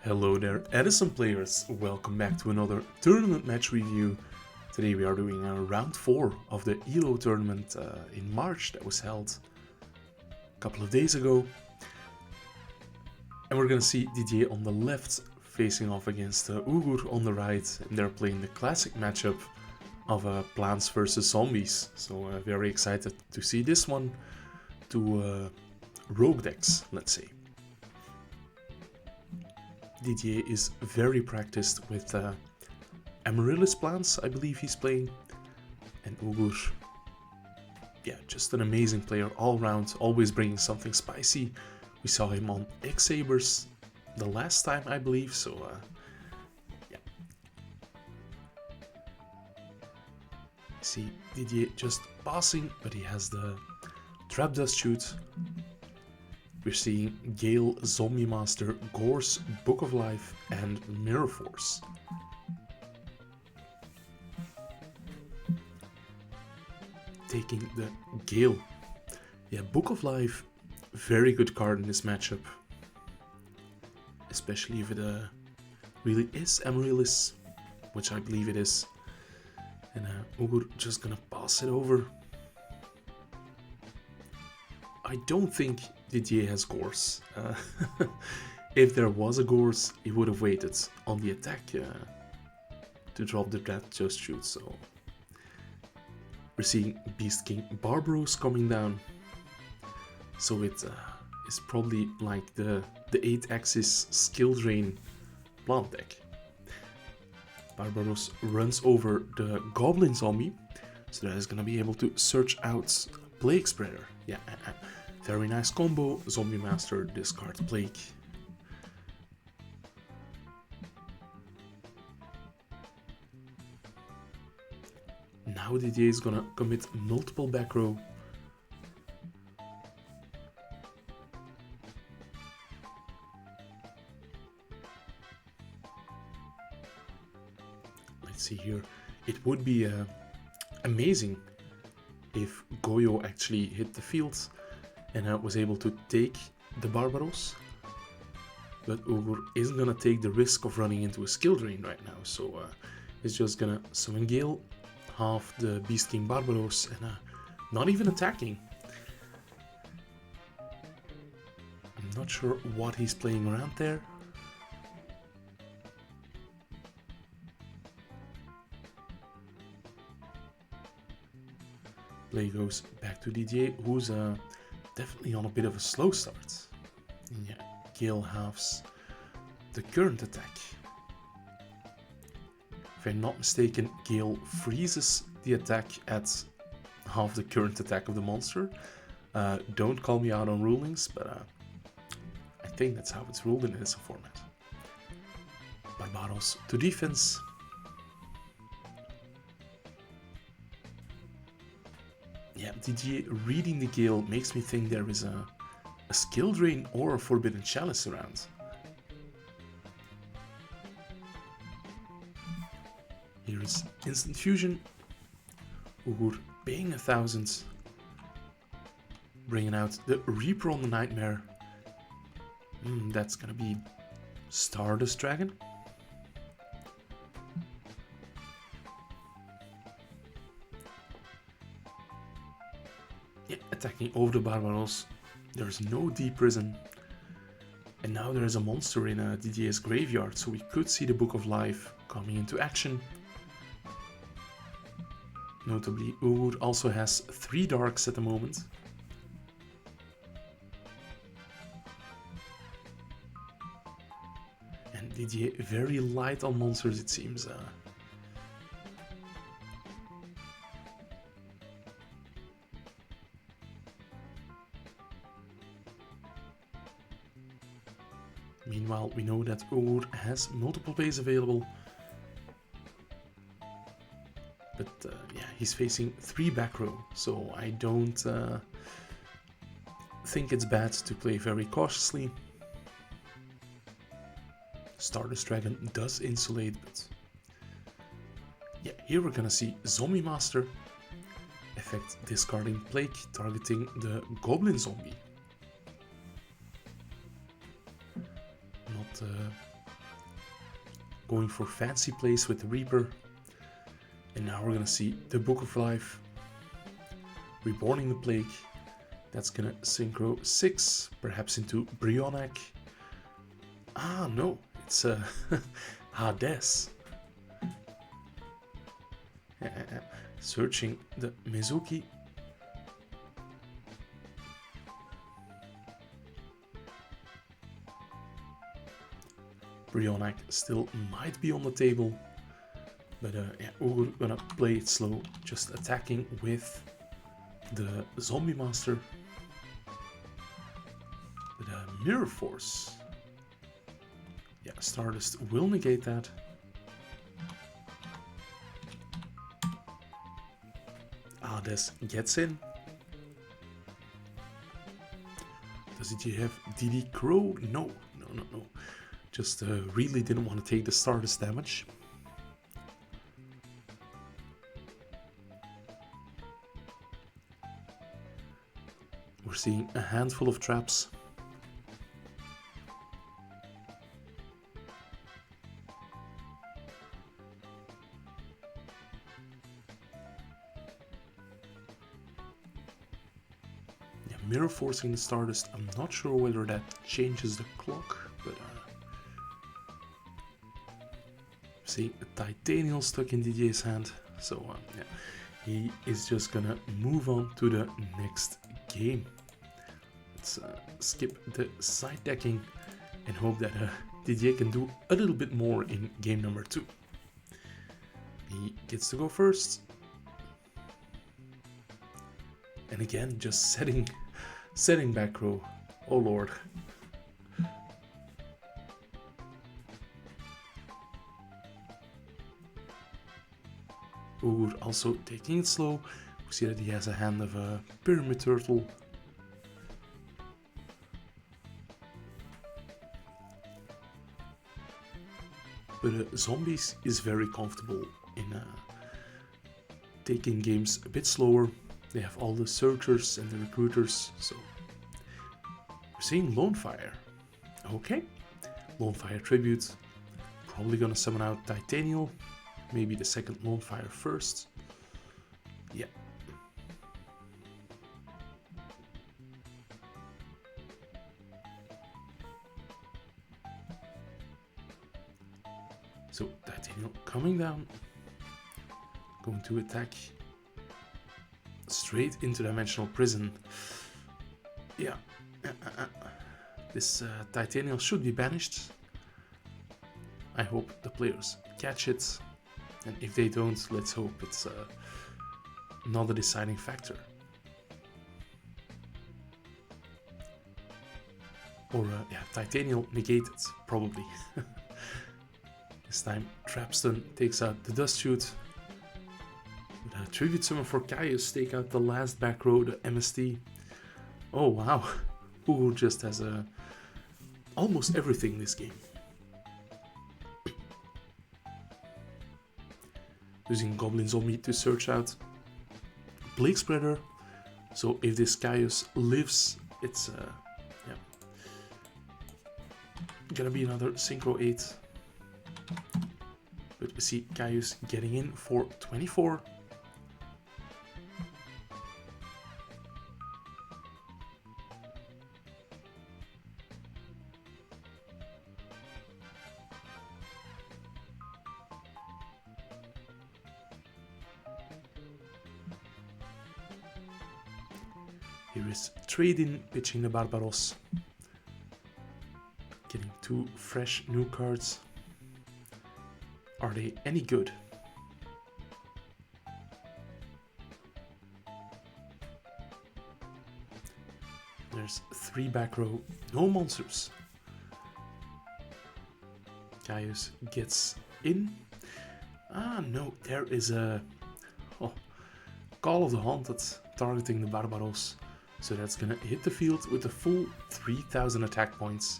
Hello there, Edison players. Welcome back to another tournament match review. Today we are doing round 4 of the ELLO tournament in March that was held a couple of days ago. And we're gonna see Didier on the left facing off against Ugur on the right, and they're playing the classic matchup of plants versus zombies. So very excited to see this one. Two rogue decks, let's say. Didier is very practiced with amaryllis plants, I believe he's playing, and Ugur, yeah, just an amazing player all around, always bringing something spicy. We saw him on X-Sabers the last time, I believe, so yeah. See Didier just passing, but he has the Trap Dust Shoot. We're seeing Gale, Zombie Master, Gorse, Book of Life, and Mirror Force. Taking the Gale. Yeah, Book of Life, very good card in this matchup. Especially if it really is Amaryllis, which I believe it is. And Ugur just gonna pass it over. I don't think Didier has Gorse. If there was a Gorse, he would have waited on the attack to drop the Trap Dust Shoot. So we're seeing Beast King Barbaros coming down. So it is probably like the 8-axis skill drain plant deck. Barbaros runs over the Goblin Zombie, so that is gonna be able to search out Plague Spreader. Yeah. Very nice combo. Zombie Master, discard Plague. Now Didier is gonna commit multiple back row. Let's see here. It would be amazing if Goyo actually hit the field and was able to take the Barbaros, but Ugur isn't gonna take the risk of running into a skill drain right now, so he's just gonna summon Gale, half the Beast King Barbaros, and not even attacking. I'm not sure what he's playing around there. Play goes back to Didier, who's definitely on a bit of a slow start. Yeah, Gale halves the current attack. If I'm not mistaken, Gale freezes the attack at half the current attack of the monster. Don't call me out on rulings, but I think that's how it's ruled in this format. Barbaros to defense. Yeah, Didier reading the Gale makes me think there is a skill drain or a Forbidden Chalice around. Here is Instant Fusion. Ugur paying 1,000. Bringing out the Reaper on the Nightmare. That's gonna be Stardust Dragon. Yeah, attacking over the Barbaros. There's no Deep Prison. And now there is a monster in Didier's graveyard, so we could see the Book of Life coming into action. Notably, Ugur also has 3 darks at the moment. And Didier very light on monsters, it seems. Meanwhile, we know that Ugur has multiple plays available. But yeah, he's facing 3 back row, so I don't think it's bad to play very cautiously. Stardust Dragon does insulate, but yeah, here we're gonna see Zombie Master. Effect discarding Plague, targeting the Goblin Zombie. Not going for fancy plays with the Reaper. And now we're gonna see the Book of Life, Reborning the Plague. That's gonna synchro 6, perhaps into Brionac. Ah, no, it's Hades. Searching the Mizuki. Brionac still might be on the table, but yeah, we're gonna play it slow, just attacking with the Zombie Master. The Mirror Force. Yeah, Stardust will negate that. Hades gets in. Does it have Didier Crow? No. Just really didn't want to take the Stardust damage. We're seeing a handful of traps. Yeah, mirror forcing the Stardust. I'm not sure whether that changes the clock, but see a Titanial stuck in Didier's hand, so yeah, he is just gonna move on to the next game. Let's skip the side decking and hope that Didier can do a little bit more in game number 2. He gets to go first, and again just setting back row. Oh lord. Ugur also taking it slow. We see that he has a hand of a Pyramid Turtle. But Zombies is very comfortable in taking games a bit slower. They have all the Searchers and the Recruiters, so we're seeing Lone Fire. Okay, Lone Fire Tribute. Probably gonna summon out Titanial. Maybe the second Lone Fire first. Yeah. So Titanial coming down. Going to attack straight into Dimensional Prison. Yeah. This Titanial should be banished. I hope the players catch it. And if they don't, let's hope it's not a deciding factor. Or, yeah, Titanial negated, probably. This time, Trapstone takes out the Dust Shoot. The Tribute Summon for Caius take out the last back row, the MST. Oh, wow. Ugur just has almost everything in this game. Using Goblin Zombie to search out Plague Spreader. So if this Caius lives, it's yeah, gonna be another Synchro 8. But we see Caius getting in for 24. Here is Trading pitching the Barbaros. Getting 2 fresh new cards. Are they any good? There's 3 back row, no monsters. Caius gets in. Ah no, there is a Call of the Haunted targeting the Barbaros. So that's gonna hit the field with a full 3000 attack points.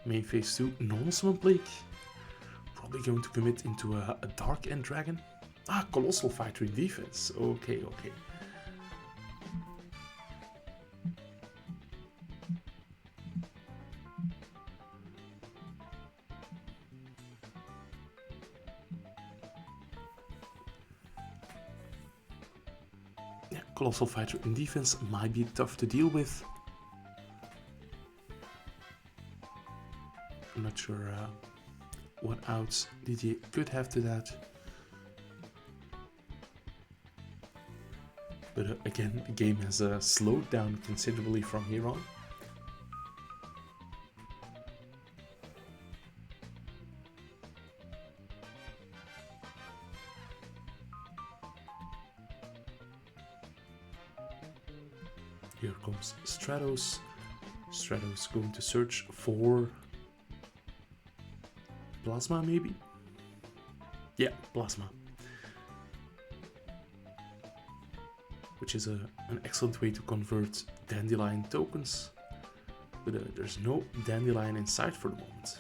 Main phase 2, normal summon Plague. Probably going to commit into a Dark End Dragon. Ah, Colossal Fighter in defense. Okay. Colossal Fighter in defense might be tough to deal with. I'm not sure what outs Didier could have to that. But again, the game has slowed down considerably from here on. Here comes Stratos. Stratos going to search for Plasma, maybe? Yeah, Plasma. Which is an excellent way to convert Dandelion tokens. But there's no Dandelion in sight for the moment.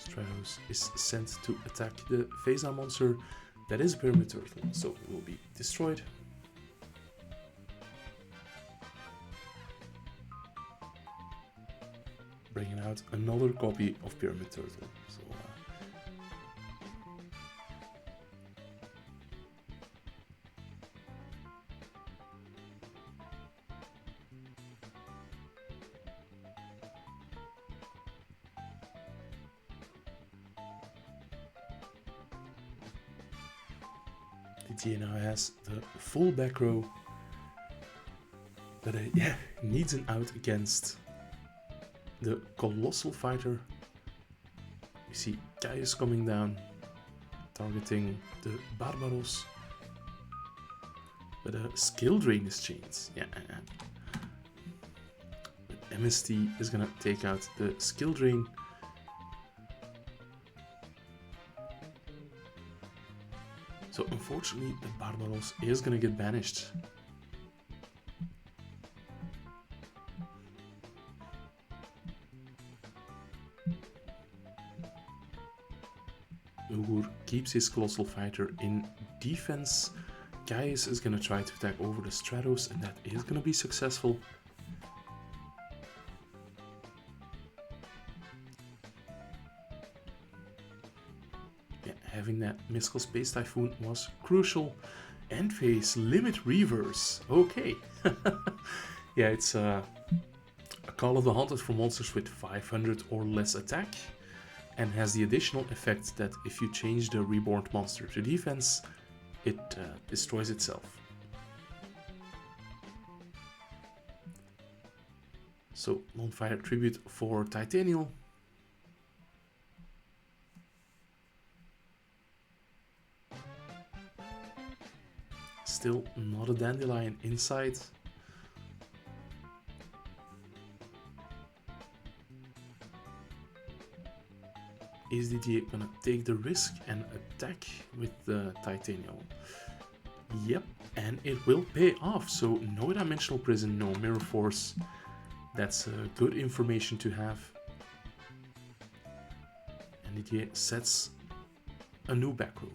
Stratos is sent to attack the Phasa monster that is Pyramid Turtle, so it will be destroyed. Bringing out another copy of Pyramid Turtle. So, Didier now has the full back row, but yeah, needs an out against the Colossal Fighter. You see Gaius coming down, targeting the Barbaros, but a skill drain is changed. Yeah. But MST is gonna take out the skill drain. So unfortunately, the Barbaros is gonna get banished. Ugur keeps his Colossal Fighter in defense. Gaius is gonna try to attack over the Stratos, and that is gonna be successful. Having that Mystical Space Typhoon was crucial. End phase, Limit Reverse. Okay. Yeah, it's a Call of the Hunted for monsters with 500 or less attack, and has the additional effect that if you change the reborn monster to defense, it destroys itself. So, Lonefire Tribute for Titanial. Still not a Dandelion inside. Is Didier gonna take the risk and attack with the Titanial? Yep, and it will pay off. So no Dimensional Prison, no Mirror Force. That's good information to have. And Didier sets a new back row.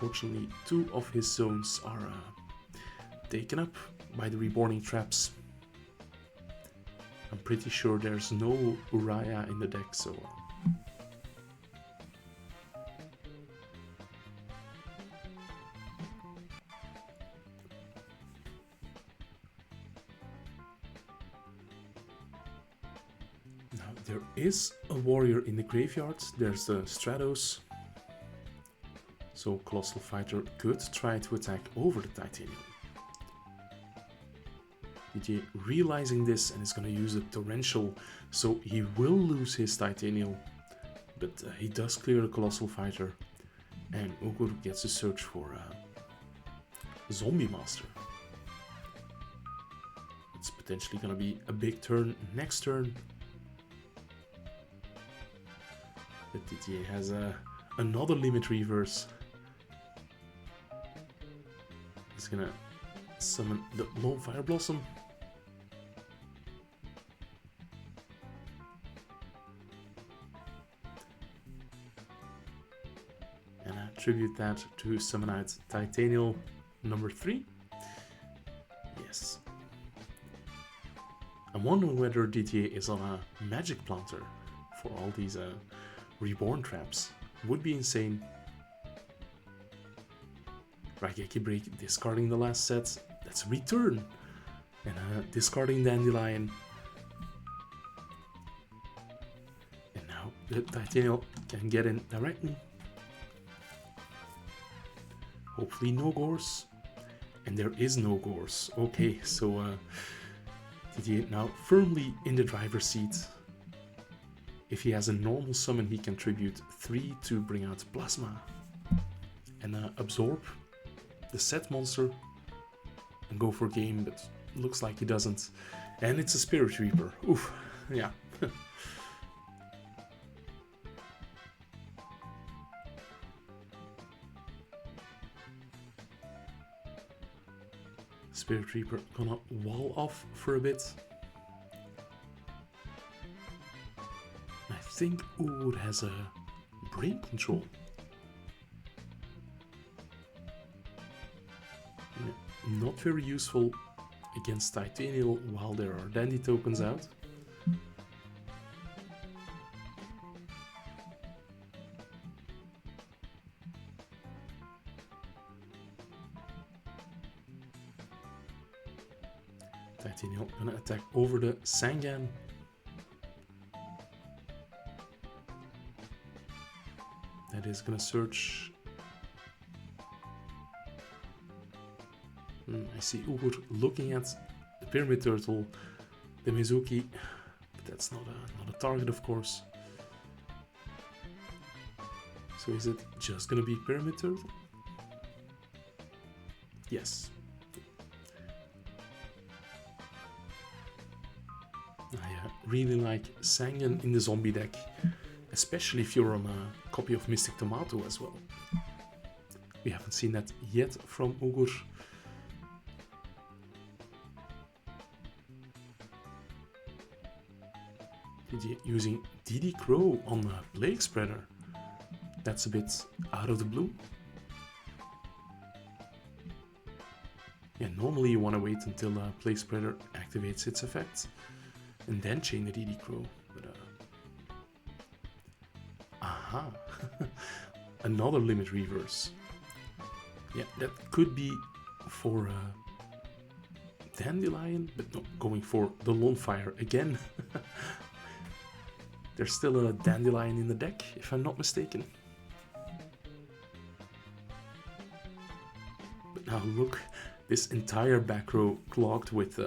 Unfortunately, 2 of his zones are taken up by the reborning traps. I'm pretty sure there's no Uriah in the deck, so... Now, there is a warrior in the graveyard. There's the Stratos. So Colossal Fighter could try to attack over the Titanium. Didier realizing this and is going to use the Torrential, so he will lose his Titanium, but he does clear the Colossal Fighter, and Ugur gets to search for Zombie Master. It's potentially going to be a big turn next turn, but Didier has another Limit Reverse. He's gonna summon the Lone Fire Blossom. And attribute that to summon out Titanial number 3. I'm wondering whether Didier is on a magic planter for all these reborn traps. Would be insane. Raigeki break, discarding the last set. That's return. And discarding Dandelion. And now the Titanial can get in directly. Hopefully no Gors. And there is no Gors. Okay, so Didier now firmly in the driver's seat. If he has a normal summon, he can tribute 3 to bring out Plasma. And absorb the set monster and go for game, but looks like he doesn't. And it's a Spirit Reaper. Oof, yeah. Spirit Reaper gonna wall off for a bit. I think Ugur has a brain control. Not very useful against Titanial while there are Dandy tokens out. Titanial gonna attack over the Sangan. That is gonna search. I see Ugur looking at the Pyramid Turtle, the Mizuki, but that's not a target, of course. So is it just gonna be Pyramid Turtle? Yes. I really like Sangan in the zombie deck, especially if you're on a copy of Mystic Tomato as well. We haven't seen that yet from Ugur. Using DD Crow on a Plague Spreader. That's a bit out of the blue. Yeah, normally you want to wait until Plague Spreader activates its effect and then chain the DD Crow. But aha! Another Limit Reverse. Yeah, that could be for Dandelion, but no, going for the Lonefire again. There's still a Dandelion in the deck, if I'm not mistaken. But now look, this entire back row clogged with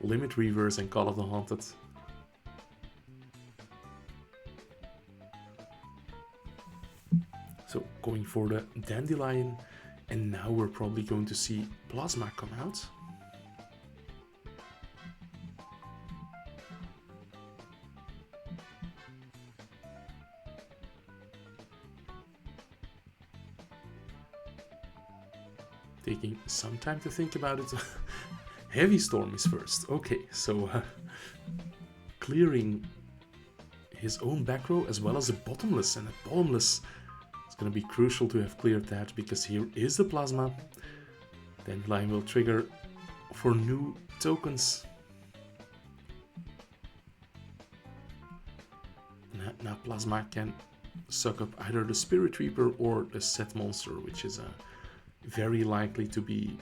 Limit Reverse and Call of the Haunted. So going for the Dandelion, and now we're probably going to see Plasma come out. Taking some time to think about it. Heavy Storm is first. Okay, so clearing his own back row as well as a Bottomless, and a Bottomless is going to be crucial to have cleared that, because here is the Plasma. Dandelion will trigger for new tokens. Now Plasma can suck up either the Spirit Reaper or the set monster, which is very likely to be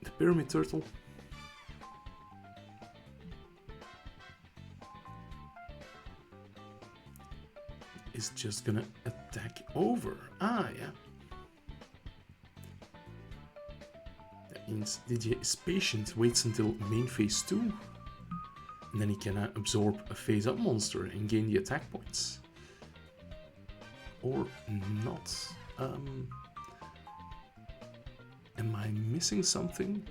the Pyramid Turtle. Is just gonna attack over. Ah, yeah. That means Didier is patient, waits until main phase 2. And then he can absorb a phase up monster and gain the attack points. Or not. Am I missing something?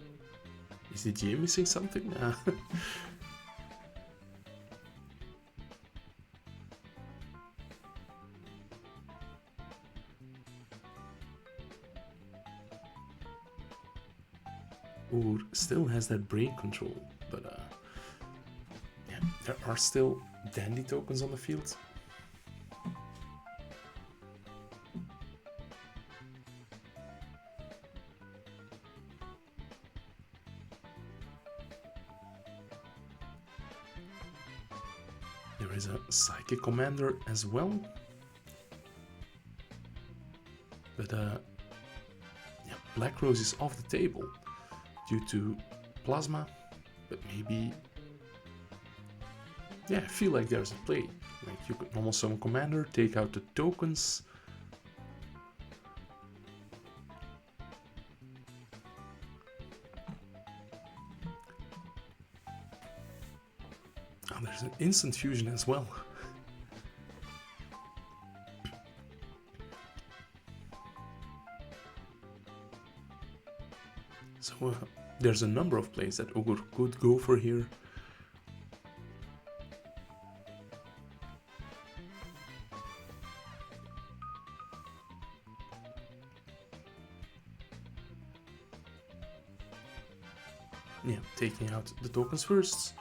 Is Didier missing something? Ugur still has that brain control, but yeah, there are still Dandy tokens on the field. There is a Psychic Commander as well. But yeah, Black Rose is off the table due to Plasma. But maybe... yeah, I feel like there's a play. Like you could normal summon Commander, take out the tokens. Oh, there's an instant fusion as well. So there's a number of plays that Ugur could go for here. Yeah, taking out the tokens first.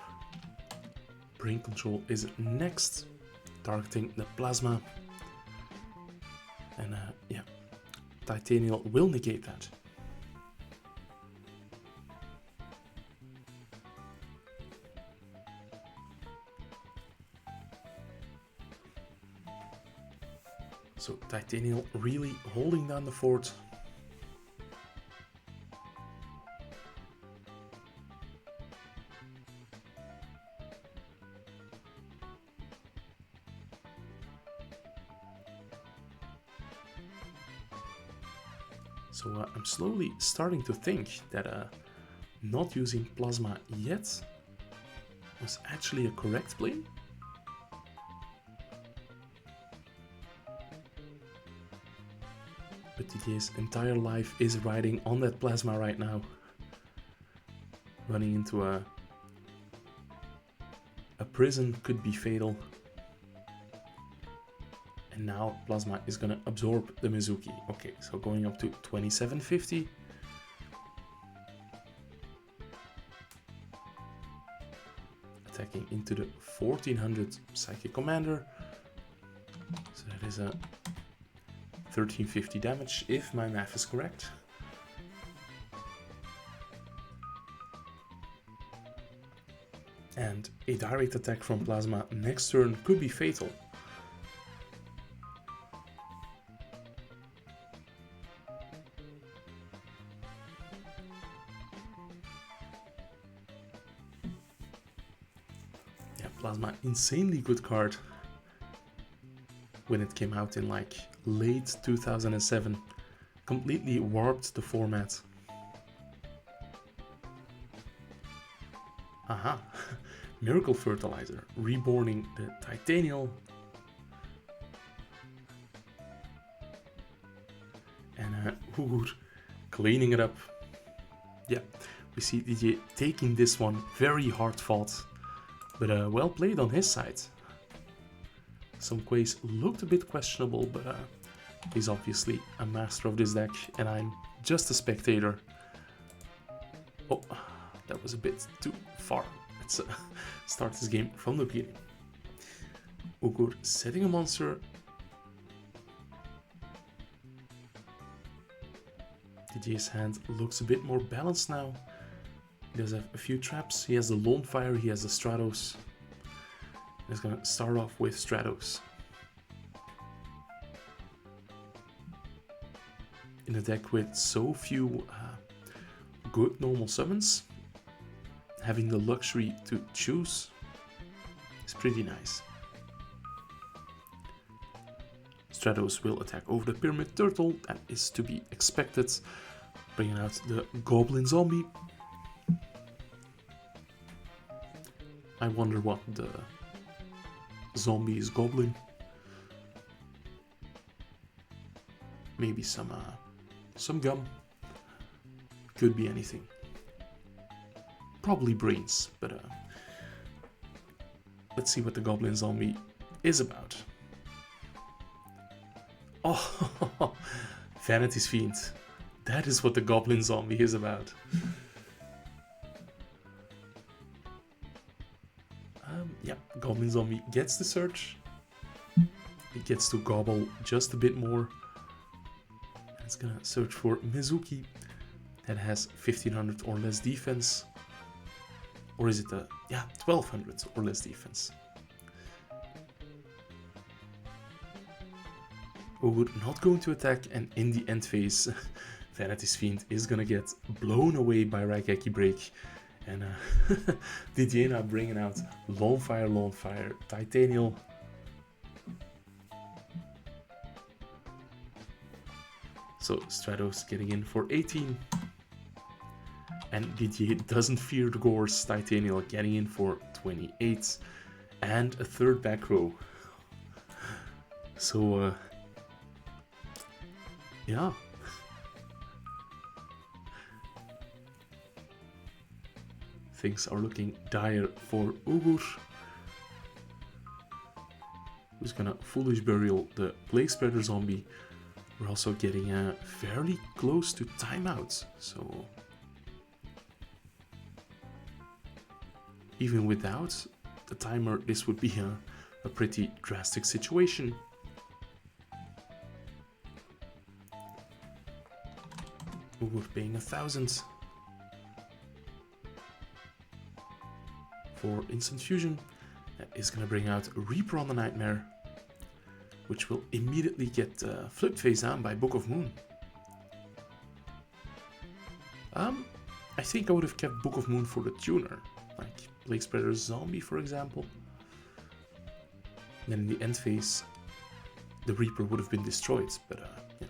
Brain Control is next, targeting the Plasma. And yeah, Titanial will negate that. So Titanial really holding down the fort. So I'm slowly starting to think that not using Plasma yet was actually a correct play. But Didier's entire life is riding on that Plasma right now. Running into a prison could be fatal. And now Plasma is gonna absorb the Mizuki. Okay, so going up to 2750. Attacking into the 1400 Psychic Commander. So that is a 1350 damage, if my math is correct. And a direct attack from Plasma next turn could be fatal. Yeah, Plasma, insanely good card. When it came out in like late 2007, completely warped the format. Aha, Miracle Fertilizer, reborning the Titanial. And Ugur cleaning it up. Yeah, we see Didier taking this one, very hard fought, but well played on his side. Some Quays looked a bit questionable, but he's obviously a master of this deck, and I'm just a spectator. Oh, that was a bit too far. Let's start this game from the beginning. Ugur setting a monster. Didier's hand looks a bit more balanced now. He does have a few traps. He has the Lone Fire, he has the Stratos. He's gonna start off with Stratos. In a deck with so few good normal summons, having the luxury to choose is pretty nice. Stratos will attack over the Pyramid Turtle, that is to be expected. Bringing out the Goblin Zombie. I wonder what the zombie is goblin. Maybe some gum. Could be anything. Probably brains, but let's see what the goblin zombie is about. Oh, Vanity's Fiend. That is what the goblin zombie is about. Yeah, Goblin Zombie gets the search. It gets to gobble just a bit more. It's gonna search for Mizuki that has 1500 or less defense. Or is it a, yeah, 1200 or less defense. Ugur not going to attack, and in the end phase, Vanity's Fiend is gonna get blown away by Raigeki Break. And Didier now bringing out Lone Fire, Titanial. So Stratos getting in for 18. And Didier doesn't fear the Gores, Titanial getting in for 28. And a third back row. So, yeah. Things are looking dire for Ugur, who's gonna Foolish Burial the Plague Spreader zombie. We're also getting fairly close to timeout, so even without the timer, this would be a pretty drastic situation. Ugur paying 1,000 for instant fusion. That is going to bring out Reaper on the Nightmare, which will immediately get flipped face down by Book of Moon. I think I would have kept Book of Moon for the tuner, like Plague Spreader Zombie, for example. Then in the end phase, the Reaper would have been destroyed, but yeah.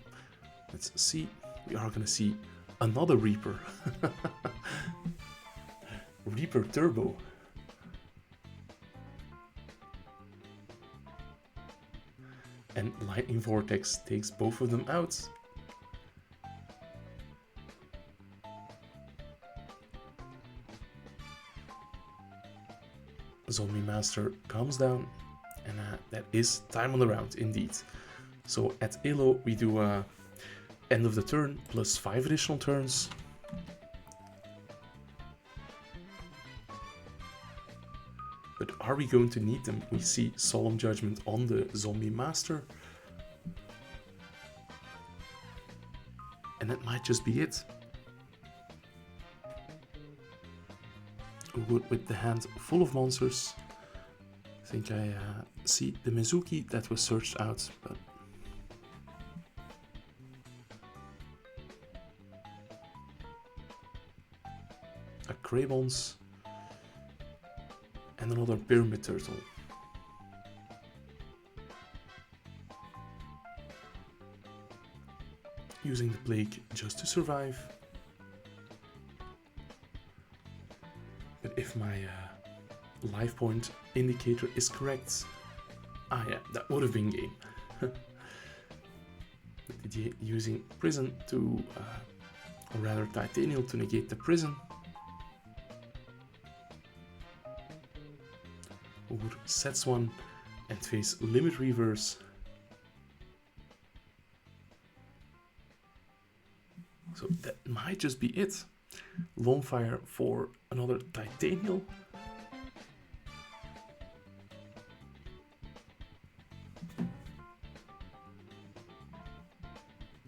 Let's see. We are going to see another Reaper. Reaper Turbo. And Lightning Vortex takes both of them out. Zombie Master comes down, and that is time on the round indeed. So at ELLO we do end of the turn plus 5 additional turns. But are we going to need them? We see Solemn Judgment on the Zombie Master. And that might just be it. Ugur with the hand full of monsters. I think I see the Mizuki that was searched out, but a Cravons. And another Pyramid Turtle. Using the Plague just to survive. But if my life point indicator is correct, yeah, that would have been game. Didier using Prison to, or rather Titanial to negate the Prison. Ugur sets one and face Limit Reverse. So that might just be it. Lone Fire for another Titanial.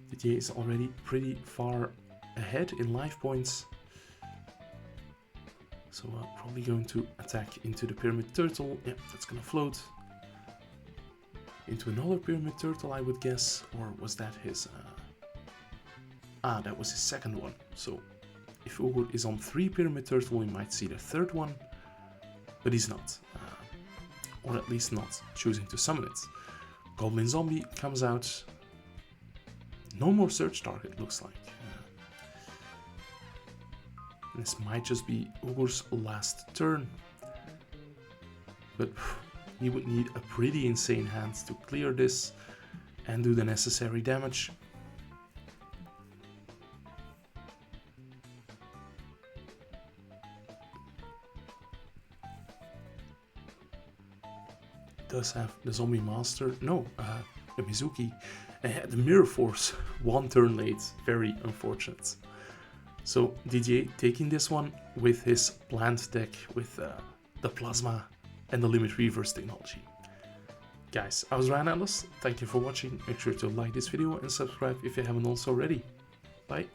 Didier is already pretty far ahead in life points. So probably going to attack into the Pyramid Turtle. Yeah, that's gonna float. Into another Pyramid Turtle, I would guess. Or was that his... that was his second one. So if Ugur is on 3 Pyramid Turtle, we might see the third one. But he's not. Or at least not choosing to summon it. Goblin Zombie comes out. No more search target, looks like. This might just be Ugur's last turn. But he would need a pretty insane hand to clear this and do the necessary damage. Does have the Zombie Master, no, the Mizuki, the Mirror Force, 1 turn late, very unfortunate. So Didier taking this one with his plant deck with the Plasma and the Limit Reverse technology. Guys, I was Ryan Ellis, thank you for watching, make sure to like this video and subscribe if you haven't also already. Bye!